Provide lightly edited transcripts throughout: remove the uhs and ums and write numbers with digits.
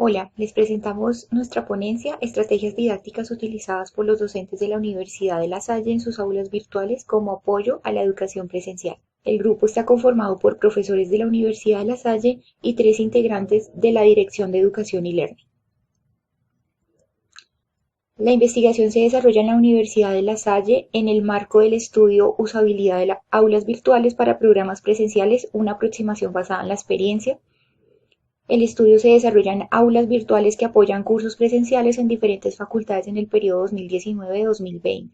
Hola, les presentamos nuestra ponencia Estrategias didácticas utilizadas por los docentes de la Universidad de La Salle en sus aulas virtuales como apoyo a la educación presencial. El grupo está conformado por profesores de la Universidad de La Salle y 3 integrantes de la Dirección de Educación y Learning. La investigación se desarrolla en la Universidad de La Salle en el marco del estudio Usabilidad de las aulas virtuales para programas presenciales, una aproximación basada en la experiencia. El estudio se desarrolla en aulas virtuales que apoyan cursos presenciales en diferentes facultades en el periodo 2019-2020.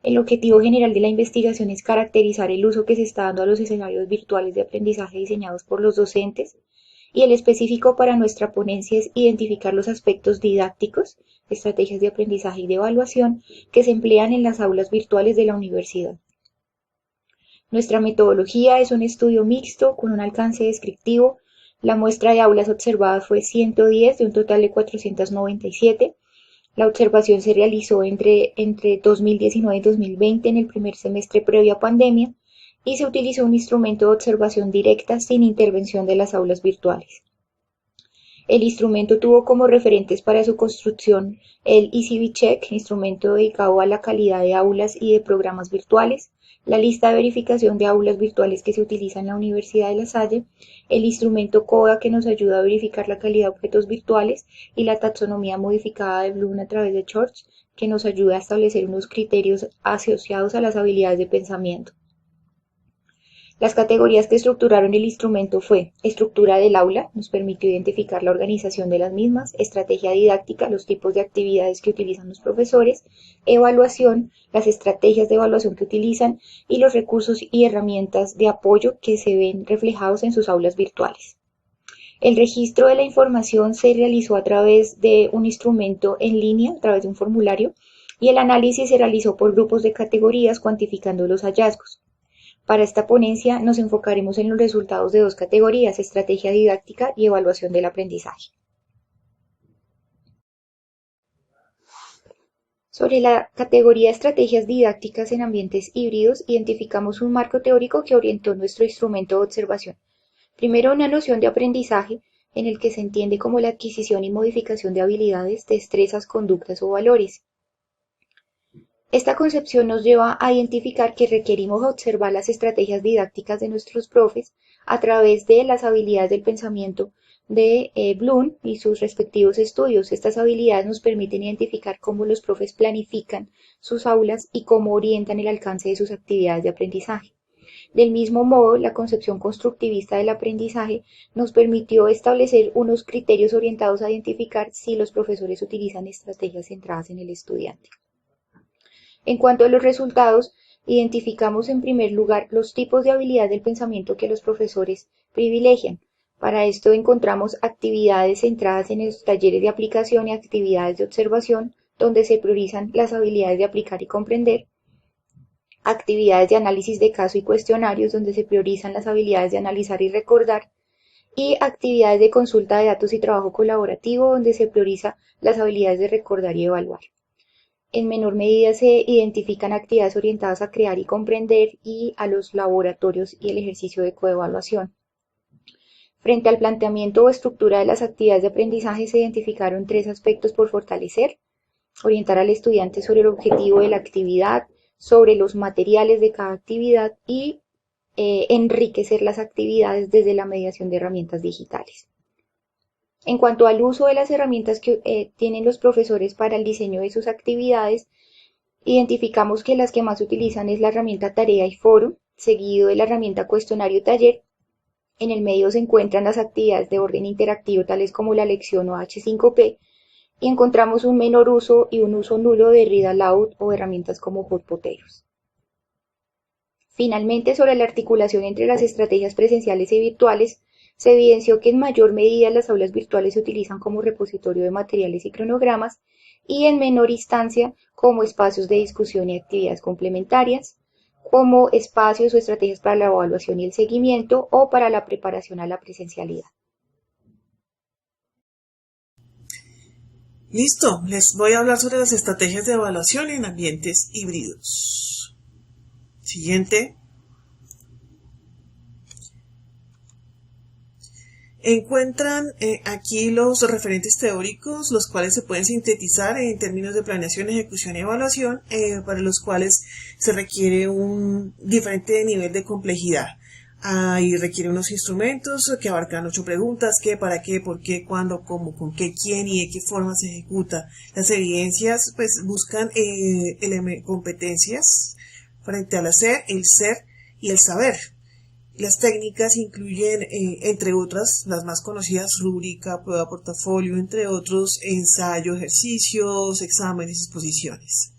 El objetivo general de la investigación es caracterizar el uso que se está dando a los escenarios virtuales de aprendizaje diseñados por los docentes, y el específico para nuestra ponencia es identificar los aspectos didácticos, estrategias de aprendizaje y de evaluación que se emplean en las aulas virtuales de la universidad. Nuestra metodología es un estudio mixto con un alcance descriptivo. La muestra de aulas observadas fue 110 de un total de 497. La observación se realizó entre 2019 y 2020 en el primer semestre previo a pandemia y se utilizó un instrumento de observación directa sin intervención de las aulas virtuales. El instrumento tuvo como referentes para su construcción el ECVCheck, instrumento dedicado a la calidad de aulas y de programas virtuales, la lista de verificación de aulas virtuales que se utiliza en la Universidad de La Salle, el instrumento CODA que nos ayuda a verificar la calidad de objetos virtuales y la taxonomía modificada de Bloom a través de Church que nos ayuda a establecer unos criterios asociados a las habilidades de pensamiento. Las categorías que estructuraron el instrumento fue estructura del aula, nos permitió identificar la organización de las mismas, estrategia didáctica, los tipos de actividades que utilizan los profesores, evaluación, las estrategias de evaluación que utilizan y los recursos y herramientas de apoyo que se ven reflejados en sus aulas virtuales. El registro de la información se realizó a través de un instrumento en línea, a través de un formulario, y el análisis se realizó por grupos de categorías cuantificando los hallazgos. Para esta ponencia nos enfocaremos en los resultados de 2 categorías, estrategia didáctica y evaluación del aprendizaje. Sobre la categoría estrategias didácticas en ambientes híbridos, identificamos un marco teórico que orientó nuestro instrumento de observación. Primero, una noción de aprendizaje en el que se entiende como la adquisición y modificación de habilidades, destrezas, conductas o valores. Esta concepción nos lleva a identificar que requerimos observar las estrategias didácticas de nuestros profes a través de las habilidades del pensamiento de Bloom y sus respectivos estudios. Estas habilidades nos permiten identificar cómo los profes planifican sus aulas y cómo orientan el alcance de sus actividades de aprendizaje. Del mismo modo, la concepción constructivista del aprendizaje nos permitió establecer unos criterios orientados a identificar si los profesores utilizan estrategias centradas en el estudiante. En cuanto a los resultados, identificamos en primer lugar los tipos de habilidades del pensamiento que los profesores privilegian. Para esto encontramos actividades centradas en los talleres de aplicación y actividades de observación, donde se priorizan las habilidades de aplicar y comprender, actividades de análisis de caso y cuestionarios, donde se priorizan las habilidades de analizar y recordar, y actividades de consulta de datos y trabajo colaborativo, donde se prioriza las habilidades de recordar y evaluar. En menor medida se identifican actividades orientadas a crear y comprender y a los laboratorios y el ejercicio de coevaluación. Frente al planteamiento o estructura de las actividades de aprendizaje se identificaron 3 aspectos por fortalecer: orientar al estudiante sobre el objetivo de la actividad, sobre los materiales de cada actividad y enriquecer las actividades desde la mediación de herramientas digitales. En cuanto al uso de las herramientas que tienen los profesores para el diseño de sus actividades, identificamos que las que más utilizan es la herramienta tarea y foro, seguido de la herramienta cuestionario taller. En el medio se encuentran las actividades de orden interactivo, tales como la lección o H5P, y encontramos un menor uso y un uso nulo de Read Aloud o herramientas como Hotpoteros. Finalmente, sobre la articulación entre las estrategias presenciales y virtuales, se evidenció que en mayor medida las aulas virtuales se utilizan como repositorio de materiales y cronogramas y en menor instancia como espacios de discusión y actividades complementarias, como espacios o estrategias para la evaluación y el seguimiento o para la preparación a la presencialidad. Listo, les voy a hablar sobre las estrategias de evaluación en ambientes híbridos. Siguiente. Encuentran aquí los referentes teóricos, los cuales se pueden sintetizar en términos de planeación, ejecución y evaluación, para los cuales se requiere un diferente nivel de complejidad. Y requiere unos instrumentos que abarcan 8 preguntas: qué, para qué, por qué, cuándo, cómo, con qué, quién y de qué forma se ejecuta. Las evidencias pues buscan competencias frente al hacer, el ser y el saber. Las técnicas incluyen, entre otras, las más conocidas: rúbrica, prueba portafolio, entre otros, ensayo, ejercicios, exámenes, exposiciones.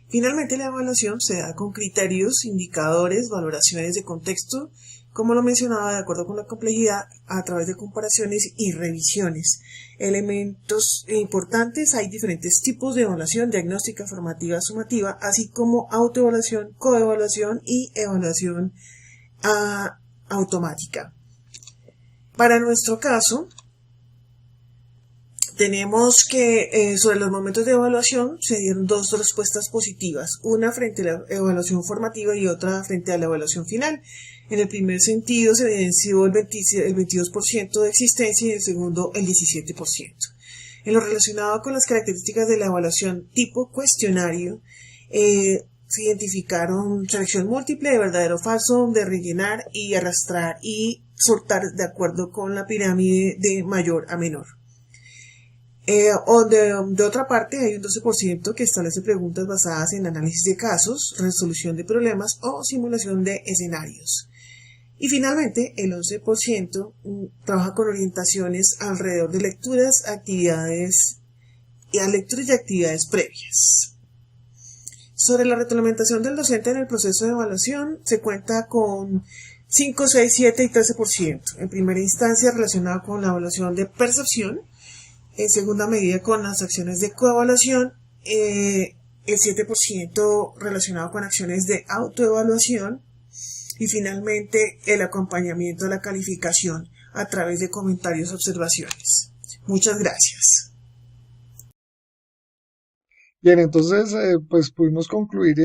Finalmente, la evaluación se da con criterios, indicadores, valoraciones de contexto, como lo mencionaba, de acuerdo con la complejidad, a través de comparaciones y revisiones. Elementos importantes: hay diferentes tipos de evaluación: diagnóstica, formativa, sumativa, así como autoevaluación, coevaluación y evaluación automática. Para nuestro caso, tenemos que sobre los momentos de evaluación se dieron 2 respuestas positivas, una frente a la evaluación formativa y otra frente a la evaluación final. En el primer sentido se evidenció el 22% de existencia y en el segundo el 17%. En lo relacionado con las características de la evaluación tipo cuestionario, se identificaron selección múltiple, de verdadero o falso, de rellenar y arrastrar y soltar de acuerdo con la pirámide de mayor a menor. De otra parte, hay un 12% que establece preguntas basadas en análisis de casos, resolución de problemas o simulación de escenarios. Y finalmente, el 11% trabaja con orientaciones alrededor de lecturas y actividades previas. Sobre la retroalimentación del docente en el proceso de evaluación, se cuenta con 5, 6, 7 y 13%. En primera instancia, relacionado con la evaluación de percepción. En segunda medida, con las acciones de coevaluación. El 7% relacionado con acciones de autoevaluación. Y finalmente, el acompañamiento de la calificación a través de comentarios, observaciones. Muchas gracias. Bien, entonces, pues pudimos concluir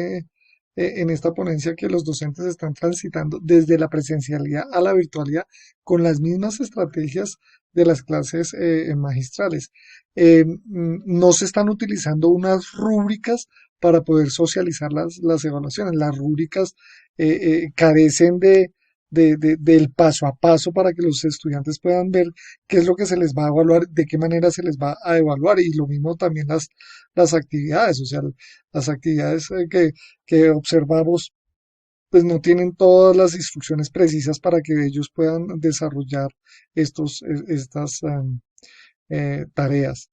en esta ponencia que los docentes están transitando desde la presencialidad a la virtualidad con las mismas estrategias de las clases magistrales. No se están utilizando unas rúbricas para poder socializar las evaluaciones. Las rúbricas carecen del paso a paso para que los estudiantes puedan ver qué es lo que se les va a evaluar, de qué manera se les va a evaluar, y lo mismo también las actividades, o sea, las actividades que observamos pues no tienen todas las instrucciones precisas para que ellos puedan desarrollar estas tareas.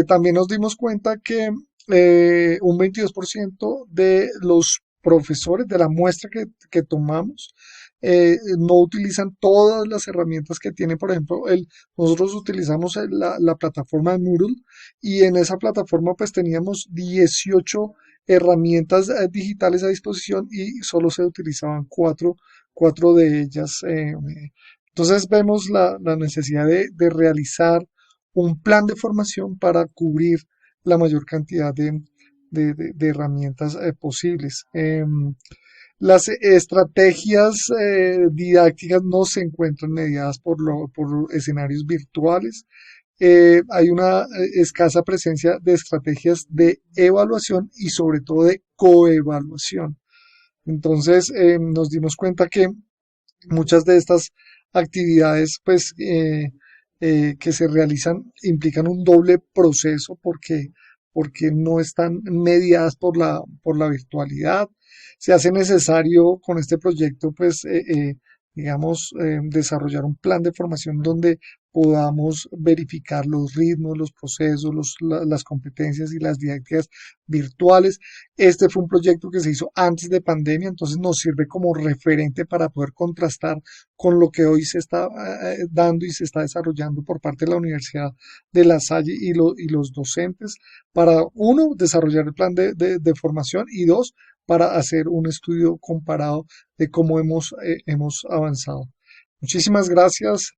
También nos dimos cuenta que un 22% de los profesores de la muestra que tomamos no utilizan todas las herramientas que tiene. Por ejemplo, nosotros utilizamos la plataforma de Moodle, y en esa plataforma pues teníamos 18 herramientas digitales a disposición y solo se utilizaban cuatro de ellas. Entonces vemos la necesidad de realizar un plan de formación para cubrir la mayor cantidad de herramientas posibles. Las estrategias didácticas no se encuentran mediadas por escenarios virtuales. Hay una escasa presencia de estrategias de evaluación y sobre todo de coevaluación. Entonces nos dimos cuenta que muchas de estas actividades pues que se realizan implican un doble proceso porque no están mediadas por la virtualidad. Se hace necesario con este proyecto pues digamos, desarrollar un plan de formación donde podamos verificar los ritmos, los procesos, las competencias y las didácticas virtuales. Este fue un proyecto que se hizo antes de pandemia, entonces nos sirve como referente para poder contrastar con lo que hoy se está dando y se está desarrollando por parte de la Universidad de La Salle y los docentes, para, uno, desarrollar el plan de formación, y dos, para hacer un estudio comparado de cómo hemos avanzado. Muchísimas gracias.